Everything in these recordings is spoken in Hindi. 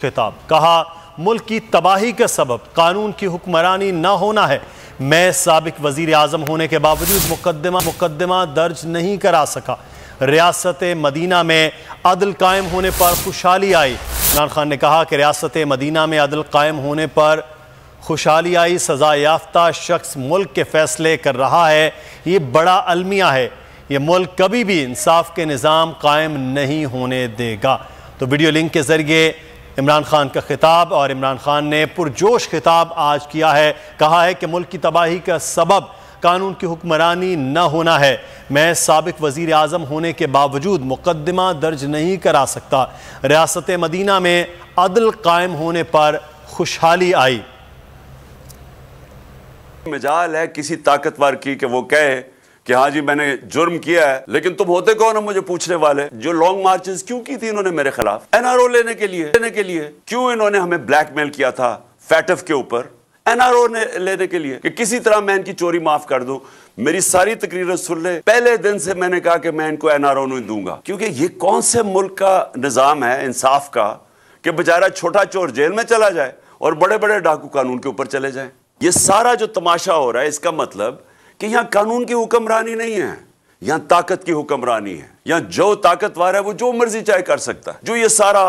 खिताब कहा, मुल्क की तबाही का सबब कानून की हुक्मरानी न होना है। मैं साबिक वजीर आजम होने के बावजूद मुकदमा दर्ज नहीं करा सका। रियासत मदीना में अदल कायम होने पर खुशहाली आई। इमरान खान ने कहा कि रियासत मदीना में अदल कायम होने पर खुशहाली आई। सजा याफ्ता शख्स मुल्क के फैसले कर रहा है, ये बड़ा अलमिया है। ये मुल्क कभी भी इंसाफ के निज़ाम कायम नहीं होने देगा। तो वीडियो लिंक के जरिए इमरान खान का खिताब, और इमरान खान ने पुरजोश खिताब आज किया है। कहा है कि मुल्क की तबाही का सबब कानून की हुक्मरानी न होना है। मैं साबिक वजीर आजम होने के बावजूद मुकदमा दर्ज नहीं करा सकता। रियासत मदीना में अदल कायम होने पर खुशहाली आई। मजाल है किसी ताकतवर की कि वो कहे कि हाँ जी मैंने जुर्म किया है, लेकिन तुम होते कौन हो मुझे पूछने वाले। जो लॉन्ग मार्चेस क्यों की थी इन्होंने मेरे खिलाफ? एनआरओ लेने के लिए क्यों इन्होंने हमें ब्लैकमेल किया था फैटफ के ऊपर? एनआरओ लेने के लिए कि किसी तरह मैं इनकी चोरी माफ कर दूं। मेरी सारी तकरीरें सुन ले, पहले दिन से मैंने कहा कि मैं इनको एनआरओ नहीं दूंगा, क्योंकि ये कौन से मुल्क का निजाम है इंसाफ का कि बेचारा छोटा चोर जेल में चला जाए और बड़े बड़े डाकू कानून के ऊपर चले जाए। ये सारा जो तमाशा हो रहा है, इसका मतलब कि यहां कानून की हुक्मरानी नहीं है, यहां ताकत की हुक्मरानी है। यहां जो ताकतवर है वो जो मर्जी चाहे कर सकता है। जो ये सारा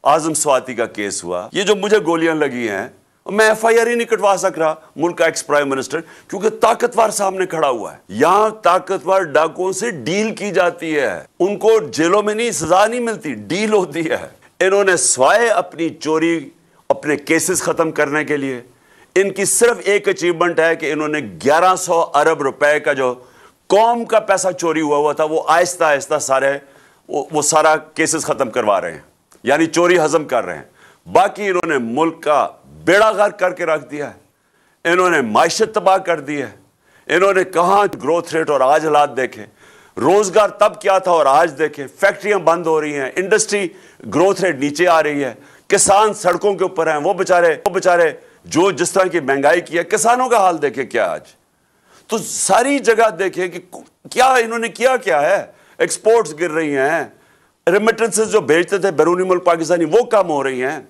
आजम स्वाति का केस हुआ, ये जो मुझे गोलियां लगी हैं, मैं एफआईआर ही नहीं कटवा सक रहा मुल्क का एक्स प्राइम मिनिस्टर, क्योंकि ताकतवर सामने खड़ा हुआ है। यहां ताकतवर डाकुओं से डील की जाती है, उनको जेलों में नहीं सजा नहीं मिलती, डील होती है। इन्होंने स्वाय अपनी चोरी, अपने केसेस खत्म करने के लिए, इनकी सिर्फ एक अचीवमेंट है कि इन्होंने 1100 अरब रुपए का जो कौम का पैसा चोरी हुआ था वो आहिस्ता आहिस्ता वो सारा केसेस खत्म करवा रहे हैं, यानी चोरी हजम कर रहे हैं। बाकी इन्होंने मुल्क का बेड़ा गर्क करके रख दिया है, इन्होंने माइशत तबाह कर दी है। इन्होंने कहाँ ग्रोथ रेट और आज हालात देखे, रोजगार तब क्या था और आज देखें, फैक्ट्रियां बंद हो रही हैं, इंडस्ट्री ग्रोथ रेट नीचे आ रही है, किसान सड़कों के ऊपर हैं। वो बेचारे जो जिस तरह की महंगाई की है, किसानों का हाल देखे क्या आज। तो सारी जगह देखें कि क्या इन्होंने किया क्या है। एक्सपोर्ट्स गिर रही हैं, रेमिटेंसेस जो भेजते थे बैरूनी मुल्क पाकिस्तानी वो कम हो रही हैं।